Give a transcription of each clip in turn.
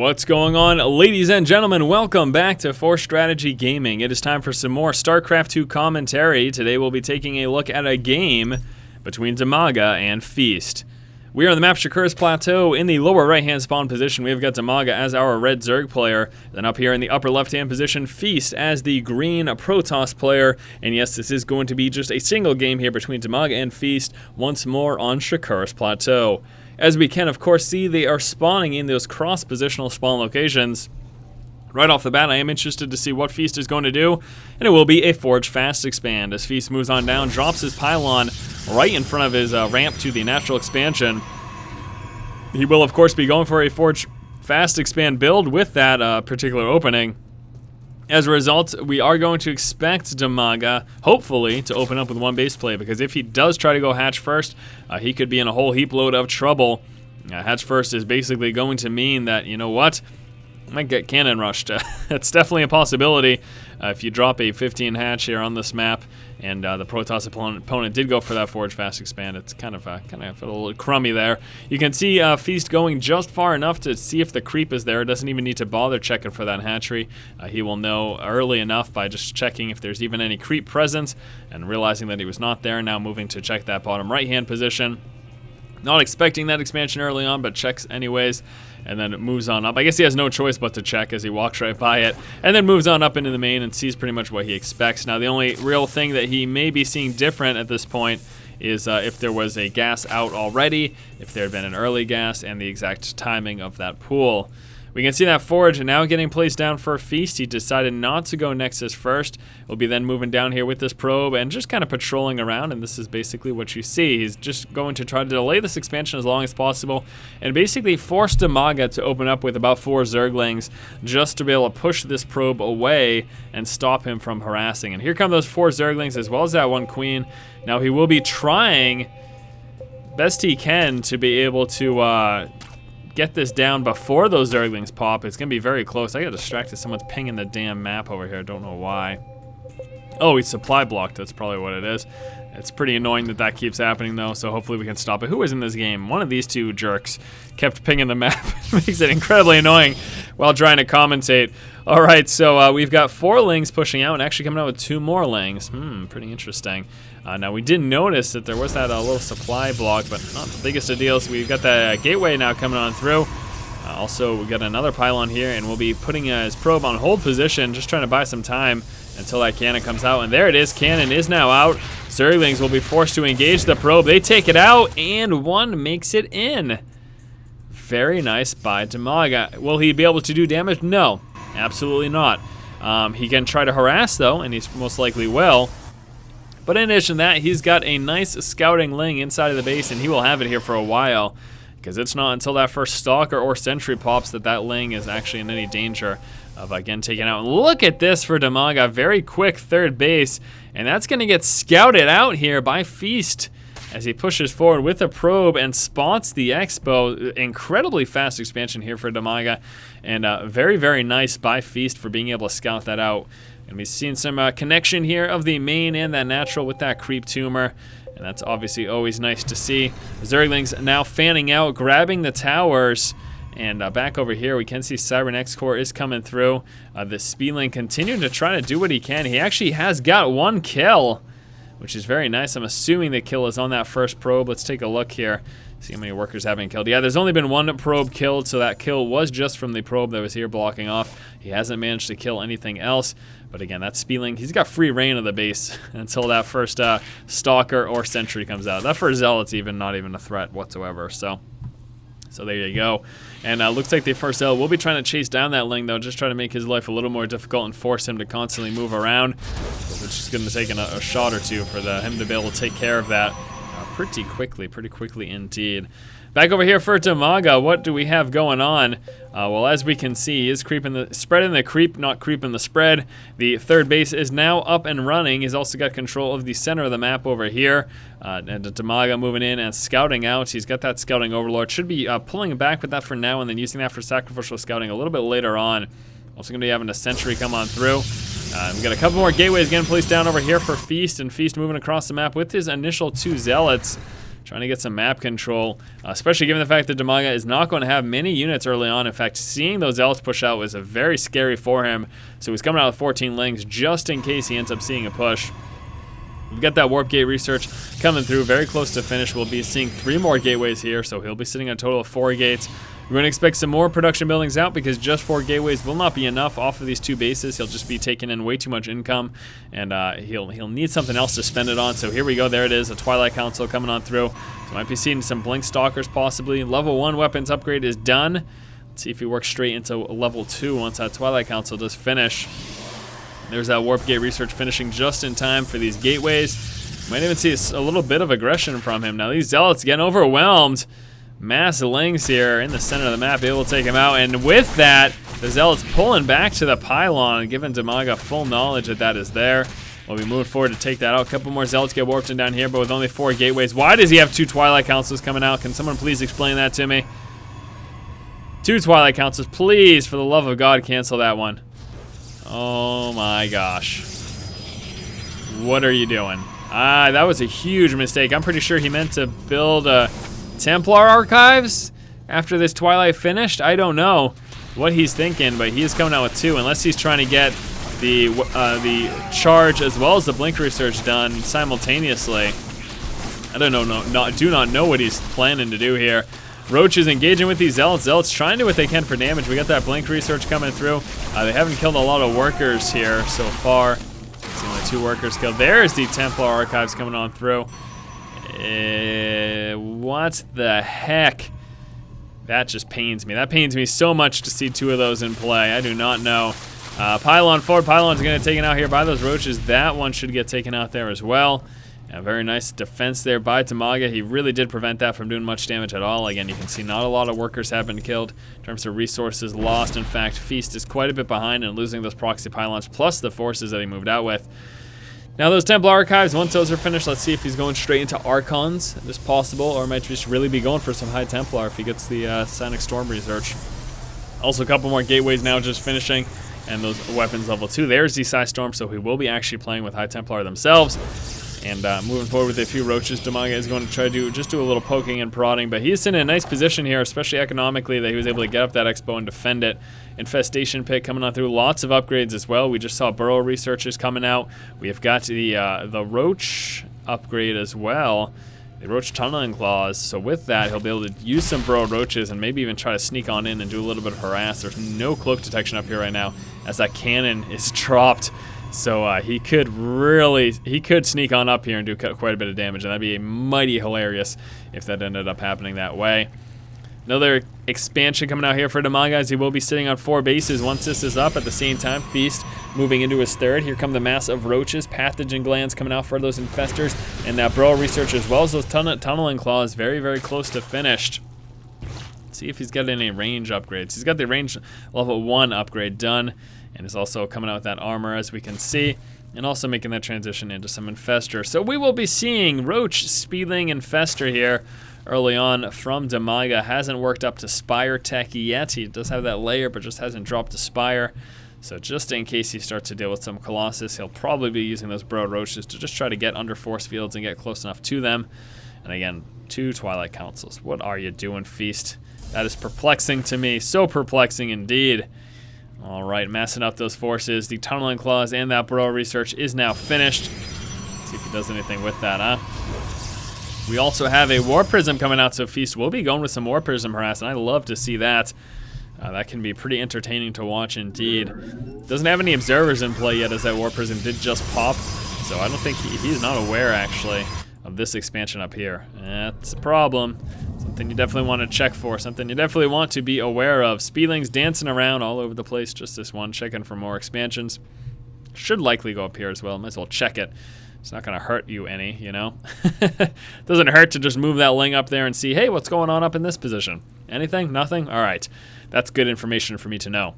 What's going on, ladies and gentlemen? Welcome back to Force Strategy Gaming. It is time for some more Starcraft 2 commentary. Today we'll be taking a look at a game between DIMAGA and Feast. We are on the map Shakur's Plateau. In the lower right-hand spawn position, we've got DIMAGA as our red Zerg player. Then up here in the upper left-hand position, Feast as the green Protoss player. And yes, this is going to be just a single game here between DIMAGA and Feast once more on Shakur's Plateau. As we can, of course, see, they are spawning in those cross-positional spawn locations. Right off the bat, I am interested to see what Feast is going to do, and it will be a Forge Fast Expand. As Feast moves on down, drops his pylon right in front of his ramp to the natural expansion. He will, of course, be going for a Forge Fast Expand build with that particular opening. As a result, we are going to expect DIMAGA, hopefully, to open up with one base play, because if he does try to go hatch first, he could be in a whole heap load of trouble. Hatch first is basically going to mean that, you know what, I might get cannon rushed. It's definitely a possibility if you drop a 15 hatch here on this map, and the Protoss opponent did go for that Forge Fast Expand. It's kind of a little crummy there. You can see Feast going just far enough to see if the creep is there. Doesn't even need to bother checking for that hatchery. He will know early enough by just checking if there's even any creep present, and realizing that he was not there. Now moving to check that bottom right-hand position. Not expecting that expansion early on, but checks anyways, and then it moves on up. I guess he has no choice but to check as he walks right by it, and then moves on up into the main and sees pretty much what he expects. Now, the only real thing that he may be seeing different at this point is if there was a gas out already, if there had been an early gas, and the exact timing of that pool. We can see that Forge now getting placed down for Feast. He decided not to go Nexus first. We'll be then moving down here with this probe and just kind of patrolling around, and this is basically what you see. He's just going to try to delay this expansion as long as possible and basically force DIMAGA to open up with about 4 Zerglings just to be able to push this probe away and stop him from harassing. And here come those 4 Zerglings as well as that 1 Queen. Now he will be trying best he can to be able to get this down before those Zerglings pop. It's gonna be very close. I got distracted. Someone's pinging the damn map over here. Don't know why. Oh, he's supply blocked. That's probably what it is. It's pretty annoying that that keeps happening though, so hopefully we can stop it. Who is in this game? One of these 2 jerks kept pinging the map. Makes it incredibly annoying while trying to commentate. All right, so we've got 4 Lings pushing out and actually coming out with 2 more Lings. Pretty interesting. Now, we did notice that there was that little supply block, but not the biggest of deals. We've got the gateway now coming on through. Also, we got another pylon here, and we'll be putting his probe on hold position, just trying to buy some time until that cannon comes out. And there it is. Cannon is now out. Zerglings will be forced to engage the probe. They take it out, and 1 makes it in. Very nice by DIMAGA. Will he be able to do damage? No, absolutely not. He can try to harass, though, and he most likely will. But in addition to that, he's got a nice scouting Ling inside of the base, and he will have it here for a while, because it's not until that first Stalker or Sentry pops that that Ling is actually in any danger of, again, taken out. And look at this for DIMAGA. Very quick 3rd base, and that's going to get scouted out here by Feast as he pushes forward with a probe and spots the Expo. Incredibly fast expansion here for DIMAGA, and very, very nice by Feast for being able to scout that out. And we've seen some connection here of the main and that natural with that creep tumor, and that's obviously always nice to see. Zerglings now fanning out, grabbing the towers, and back over here we can see Cybernex Core is coming through. The Speedling continuing to try to do what he can. He actually has got 1 kill, which is very nice. I'm assuming the kill is on that first probe. Let's take a look here. See how many workers have been killed. Yeah, there's only been 1 probe killed, so that kill was just from the probe that was here blocking off. He hasn't managed to kill anything else. But again, that Speedling, he's got free reign of the base until that first Stalker or Sentry comes out. That first Zealot's not even a threat whatsoever. So there you go. And looks like the first Zealot will be trying to chase down that Ling, though, just try to make his life a little more difficult and force him to constantly move around, which is going to take a shot or 2 for him to be able to take care of that pretty quickly indeed. Back over here for DIMAGA, what do we have going on? Well, as we can see, he is spreading the creep, not creeping the spread. The 3rd base is now up and running. He's also got control of the center of the map over here. And DIMAGA moving in and scouting out. He's got that scouting overlord. Should be pulling back with that for now and then using that for sacrificial scouting a little bit later on. Also going to be having a Sentry come on through. We've got a couple more gateways getting placed down over here for Feast, and Feast moving across the map with his initial 2 Zealots. trying to get some map control, especially given the fact that DIMAGA is not going to have many units early on. In fact, seeing those Zealots push out was very scary for him. So he's coming out with 14 lings just in case he ends up seeing a push. We've got that warp gate research coming through, very close to finish. We'll be seeing 3 more gateways here, so he'll be sitting on a total of 4 gates. We're going to expect some more production buildings out because just 4 gateways will not be enough off of these 2 bases. He'll just be taking in way too much income, and he'll need something else to spend it on. So here we go. There it is, a Twilight Council coming on through. So might be seeing some Blink Stalkers possibly. Level 1 weapons upgrade is done. Let's see if he works straight into level 2 once that Twilight Council does finish. There's that warp gate research finishing just in time for these gateways. Might even see a little bit of aggression from him. Now these Zealots getting overwhelmed. Mass lings here in the center of the map, able to take him out. And with that, the Zealots pulling back to the pylon, giving DIMAGA full knowledge that that is there. We'll be moving forward to take that out. A couple more Zealots get warped in down here, but with only 4 gateways. Why does he have 2 Twilight Councils coming out? Can someone please explain that to me? 2 Twilight Councils, please, for the love of God, cancel that one. Oh my gosh. What are you doing? That was a huge mistake. I'm pretty sure he meant to build Templar Archives after this Twilight finished. I don't know what he's thinking, but he is coming out with 2, unless he's trying to get the charge as well as the blink research done simultaneously. I don't know, do not know what he's planning to do here. Roach is engaging with these Zealots. Zealots trying to do what they can for damage. We got that blink research coming through. They haven't killed a lot of workers here so far. It's only 2 workers killed. There's the Templar Archives coming on through. What the heck? That just pains me. That pains me so much to see 2 of those in play. I do not know. Pylon forward. Pylon's going to get taken out here by those roaches. That one should get taken out there as well. Very nice defense there by DIMAGA. He really did prevent that from doing much damage at all. Again, you can see not a lot of workers have been killed in terms of resources lost. In fact, Feast is quite a bit behind in losing those proxy pylons plus the forces that he moved out with. Now those Templar Archives, once those are finished, let's see if he's going straight into Archons, if this possible, or might just really be going for some High Templar if he gets the Sonic Storm research. Also a couple more gateways now just finishing, and those weapons level 2. There's the Psy Storm, so he will be actually playing with High Templar themselves. And moving forward with a few roaches, DIMAGA is going to try to do a little poking and prodding, but he's in a nice position here, especially economically, that he was able to get up that Expo and defend it. Infestation Pit coming on through, lots of upgrades as well. We just saw Burrow researchers coming out. We have got the Roach upgrade as well, the Roach Tunneling Claws. So with that, he'll be able to use some Burrow Roaches and maybe even try to sneak on in and do a little bit of harass. There's no cloak detection up here right now as that cannon is dropped. So he could sneak on up here and do quite a bit of damage, and that'd be mighty hilarious if that ended up happening that way. Another expansion coming out here for DIMAGA, as he will be sitting on 4 bases once this is up. At the same time, Feast moving into his 3rd. Here come the mass of roaches, pathogen glands coming out for those infestors, and that Burrow research as well as those tunneling claws, very, very close to finished. Let's see if he's got any range upgrades. He's got the range level 1 upgrade done, and is also coming out with that armor, as we can see, and also making that transition into some infester. So we will be seeing Roach, Speedling, Infester here early on from DIMAGA. Hasn't worked up to Spire Tech yet. He does have that layer, but just hasn't dropped to Spire. So just in case he starts to deal with some Colossus, he'll probably be using those Burrow Roaches to just try to get under force fields and get close enough to them. And again, 2 Twilight Councils. What are you doing, Feast? That is perplexing to me. So perplexing indeed. All right, massing up those forces. The Tunneling Claws and that Burrow research is now finished. Let's see if he does anything with that, huh? We also have a War Prism coming out, so Feast will be going with some War Prism harass, and I love to see that. That can be pretty entertaining to watch indeed. Doesn't have any observers in play yet, as that War Prism did just pop, so I don't think he's not aware, actually, of this expansion up here. That's a problem. Something you definitely want to check for, something you definitely want to be aware of. Speedlings dancing around all over the place, just this one, checking for more expansions. Should likely go up here as well, might as well check it. It's not going to hurt you any, you know? Doesn't hurt to just move that ling up there and see, hey, what's going on up in this position? Anything? Nothing? All right. That's good information for me to know.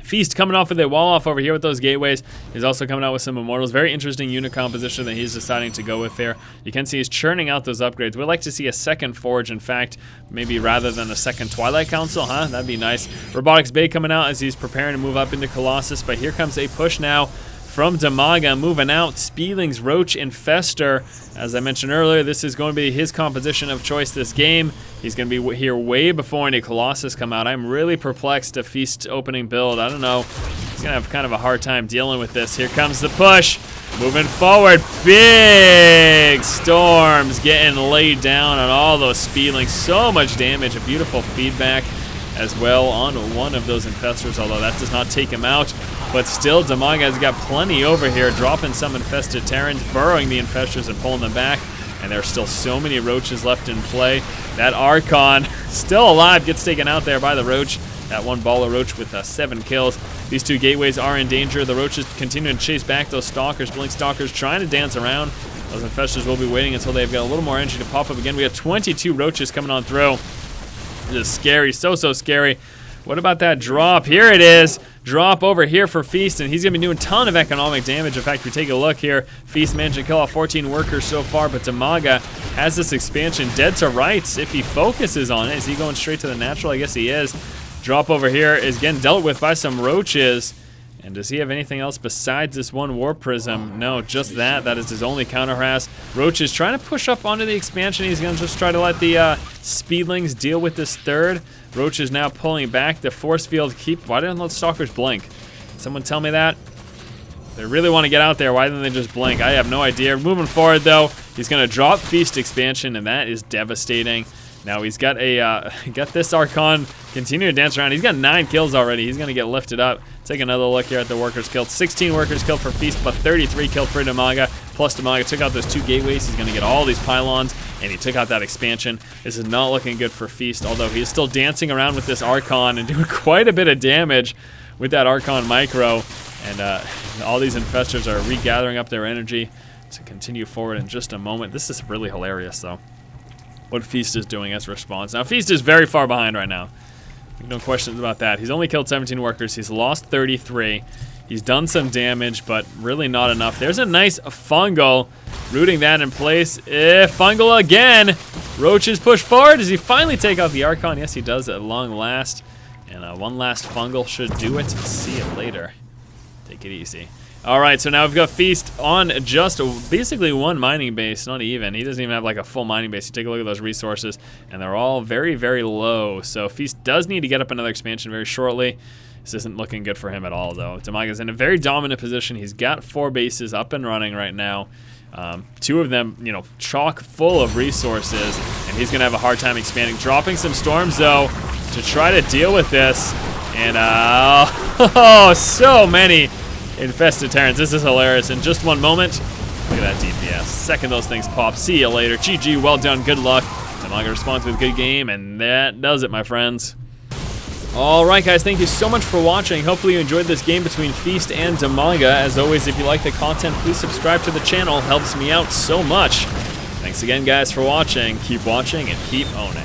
Feast coming off with a wall off over here with those gateways. He's also coming out with some immortals. Very interesting unit composition that he's deciding to go with there. You can see he's churning out those upgrades. We'd like to see a second forge, in fact, maybe rather than a second Twilight Council, huh? That'd be nice. Robotics Bay coming out as he's preparing to move up into Colossus, but here comes a push now from DIMAGA. Moving out, Speedlings, Roach, Infester. As I mentioned earlier, this is going to be his composition of choice this game. He's going to be here way before any Colossus come out. I'm really perplexed at Feast's opening build. I don't know. He's going to have kind of a hard time dealing with this. Here comes the push. Moving forward. Big storms getting laid down on all those Speedlings. So much damage. A beautiful feedback as well on one of those Infestors, although that does not take him out. But still, DIMAGA's got plenty over here, dropping some infested Terrans, burrowing the Infestors and pulling them back. And there are still so many Roaches left in play. That Archon, still alive, gets taken out there by the Roach. That one baller Roach with 7 kills. These two gateways are in danger. The Roaches continue to chase back those Stalkers. Blink Stalkers trying to dance around. Those Infestors will be waiting until they've got a little more energy to pop up again. We have 22 Roaches coming on through. This is scary, so scary. What about that drop? Here it is. Drop over here for Feast, and he's going to be doing a ton of economic damage. In fact, if we take a look here, Feast managed to kill off 14 workers so far, but DIMAGA has this expansion dead to rights if he focuses on it. Is he going straight to the natural? I guess he is. Drop over here is getting dealt with by some Roaches. And does he have anything else besides this one Warp Prism? No, just that. That is his only counter harass. Roach is trying to push up onto the expansion. He's going to just try to let the Speedlings deal with this third. Roach is now pulling back. The force field why didn't those Stalkers blink? Can someone tell me that? They really want to get out there. Why didn't they just blink? I have no idea. Moving forward, though, he's going to drop Feast expansion, and that is devastating. Now he's got got this Archon continue to dance around. He's got 9 kills already. He's going to get lifted up. Take another look here at the workers killed. 16 workers killed for Feast, but 33 killed for DIMAGA. Plus DIMAGA took out those 2 gateways. He's going to get all these pylons, and he took out that expansion. This is not looking good for Feast, although he is still dancing around with this Archon and doing quite a bit of damage with that Archon Micro. And all these Infestors are regathering up their energy to continue forward in just a moment. This is really hilarious, though, what Feast is doing as a response. Now, Feast is very far behind right now. No questions about that. He's only killed 17 workers. He's lost 33. He's done some damage, but really not enough. There's a nice Fungal, rooting that in place. Fungal again. Roaches push forward. Does he finally take out the Archon? Yes, he does at long last. And one last Fungal should do it. See you later. Take it easy. All right, so now we've got Feast on just basically one mining base, not even. He doesn't even have like a full mining base. You take a look at those resources, and they're all very low. So Feast does need to get up another expansion very shortly. This isn't looking good for him at all, though. DIMAGA's in a very dominant position. He's got 4 bases up and running right now. 2 of them, chock full of resources, and he's going to have a hard time expanding. Dropping some storms, though, to try to deal with this. And, so many infested Terrans. This is hilarious. In just one moment, look at that DPS. Second those things pop. See you later. GG, well done, good luck. DIMAGA responds with good game, and that does it, my friends. Alright guys, thank you so much for watching. Hopefully you enjoyed this game between Feast and DIMAGA. As always, if you like the content, please subscribe to the channel. It helps me out so much. Thanks again guys for watching. Keep watching and keep owning.